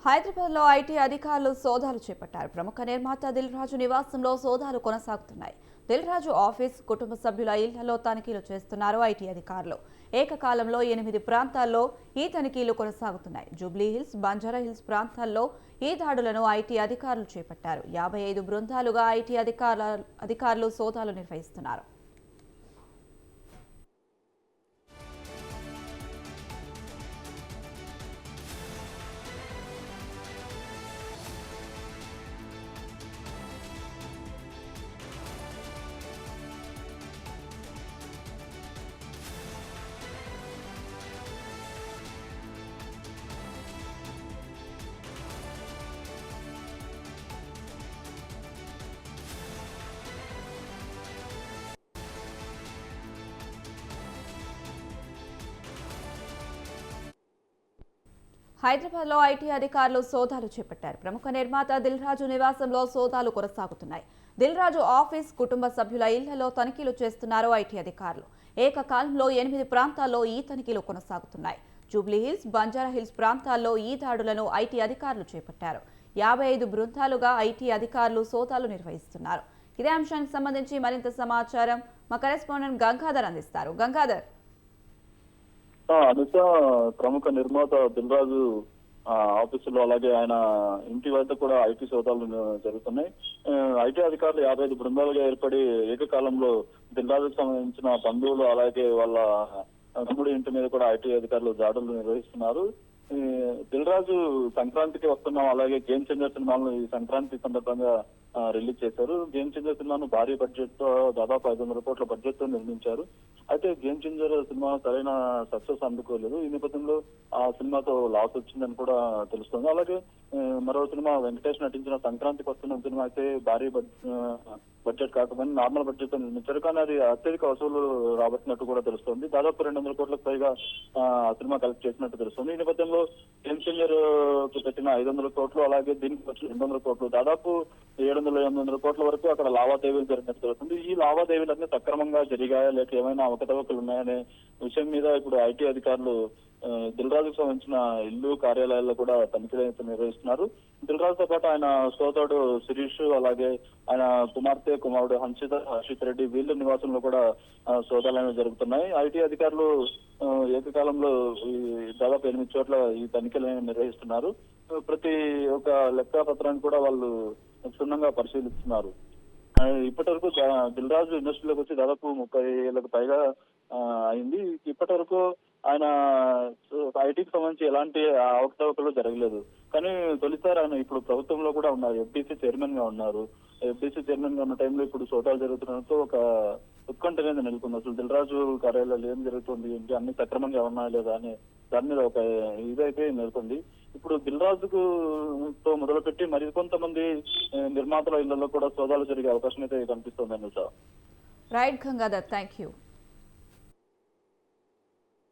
హైదరాబాద్లో ఐటీ అధికారులు సోదాలు చేపట్టారు. ప్రముఖ నిర్మాత దిల్ రాజు నివాసంలో సోదాలు కొనసాగుతున్నాయి. దిల్ రాజు ఆఫీస్, కుటుంబ సభ్యుల ఇళ్లలో తనిఖీలు చేస్తున్నారు ఐటీ అధికారులు. ఏకకాలంలో 8 ప్రాంతాల్లో ఈ తనిఖీలు కొనసాగుతున్నాయి. జూబ్లీ హిల్స్, బంజారా హిల్స్ ప్రాంతాల్లో ఈ దాడులను ఐటీ అధికారులు చేపట్టారు. 55 బృందాలుగా ఐటీ అధికారులు సోదాలు నిర్వహిస్తున్నారు. హైదరాబాద్లో ఐటీ అధికారులు సోదాలు చేపట్టారు. ప్రముఖ నిర్మాత దిల్ రాజు నివాసంలో సోదాలు కొనసాగుతున్నాయి. దిల్ రాజు ఆఫీస్, కుటుంబ సభ్యుల ఇళ్లలో తనిఖీలు చేస్తున్నారు ఐటీ అధికారులు. ఏకకాలంలో 8 ప్రాంతాల్లో ఈ తనిఖీలు కొనసాగుతున్నాయి. జూబ్లీ హిల్స్, బంజారా హిల్స్ ప్రాంతాల్లో ఈ దాడులను ఐటీ అధికారులు చేపట్టారు. 55 బృందాలుగా ఐటీ అధికారులు సోదాలు నిర్వహిస్తున్నారు. ఇదే అంశానికి సంబంధించి మరింత సమాచారం మా కరెస్పాండెంట్ గంగాధర్ అందిస్తారు. గంగాధర్, అనుష, ప్రముఖ నిర్మాత దిల్ రాజు ఆఫీసులో అలాగే ఆయన ఇంటి వద్ద కూడా ఐటీ సోదాలు జరుగుతున్నాయి. ఐటీ అధికారులు 55 బృందాలుగా ఏర్పడి ఏకకాలంలో దిల్ రాజుకు సంబంధించిన బంధువులు అలాగే వాళ్ళ తమ్ముడి ఇంటి మీద కూడా ఐటీ అధికారులు దాడులు నిర్వహిస్తున్నారు. దిల్ రాజు సంక్రాంతికి వస్తున్నాం, అలాగే గేమ్ చేంజర్ సినిమాలను ఈ సంక్రాంతి సందర్భంగా రిలీజ్ చేశారు. గేమ్ చేంజర్ సినిమాను భారీ బడ్జెట్ తో దాదాపు 500 కోట్ల బడ్జెట్ తో నిర్మించారు. అయితే గేమ్ చేంజర్ సినిమా సరైన సక్సెస్ అందుకోలేదు. ఈ నేపథ్యంలో ఆ సినిమాతో లాస్ వచ్చిందని కూడా తెలుస్తుంది. అలాగే మరో సినిమా వెంకటేష్ నటించిన సంక్రాంతికి వస్తున్న సినిమా అయితే భారీ బడ్జెట్ కాకపోయినా నార్మల్ బడ్జెట్ తో నిర్మించారు. కానీ అది అత్యధిక వసూలు రాబట్టినట్టు కూడా తెలుస్తుంది. దాదాపు 200 కోట్లకు పైగా ఆ సినిమా కలెక్ట్ చేసినట్టు తెలుస్తుంది. ఈ నేపథ్యంలో గేమ్ చేంజర్ కు పెట్టిన 500 కోట్లు, అలాగే దీనికి వచ్చిన 200 కోట్లు, దాదాపు 700-800 కోట్ల వరకు అక్కడ లావాదేవీలు జరిగినట్టు తెలుస్తుంది. ఈ లావాదేవీలన్నీ సక్రమంగా జరిగాయా లేక ఏమైనా అవకతవకలు ఉన్నాయనే విషయం మీద ఇప్పుడు ఐటీ అధికారులు దిల్ రాజుకు సంబంధించిన ఇల్లు, కార్యాలయాల్లో కూడా తనిఖీలు నిర్వహిస్తున్నారు. దిల్ రాజుతో పాటు ఆయన సోదరుడు శిరీష్, అలాగే ఆయన కుమారుడు హర్షిత్ రెడ్డి వీళ్ళ నివాసంలో కూడా సోదాలు జరుగుతున్నాయి. ఐటీ అధికారులు ఏకకాలంలో దాదాపు 8 చోట్ల ఈ తనిఖీలు నిర్వహిస్తున్నారు. ప్రతి ఒక్క లెక్క పత్రాన్ని కూడా వాళ్ళు క్షుణ్ణంగా పరిశీలిస్తున్నారు. ఇప్పటి వరకు దిల్ రాజు ఇండస్ట్రీలోకి వచ్చి దాదాపు 30 ఏళ్లకు పైగా అయింది. ఇప్పటి వరకు ఆయన ఐటీకి సంబంధించి ఎలాంటి అవకతవకలు జరగలేదు. కానీ తొలిసారి ఆయన ఇప్పుడు ప్రభుత్వంలో కూడా ఉన్నారు, ఎఫ్డీసీ చైర్మన్ గా ఉన్నారు. ఎఫ్డీసీ చైర్మన్ గా ఉన్న టైంలో ఇప్పుడు సోదాలు జరుగుతుండడంతో ఒక ఉత్కంఠ అనేది నెలకొంది. అసలు దిల్ రాజు కార్యాలయాలు ఏం జరుగుతుంది, ఏంటి, అన్ని సక్రమంగా ఉన్నాయా లేదా అని దాని మీద ఒక ఇదైతే నెలకొంది. ఇప్పుడు దిల్ రాజుకు తో మొదలుపెట్టి మరికొంతమంది నిర్మాతల ఇళ్లలో కూడా సోదాలు జరిగే అవకాశం అయితే కనిపిస్తుంది. Right Gangadhar, thank you.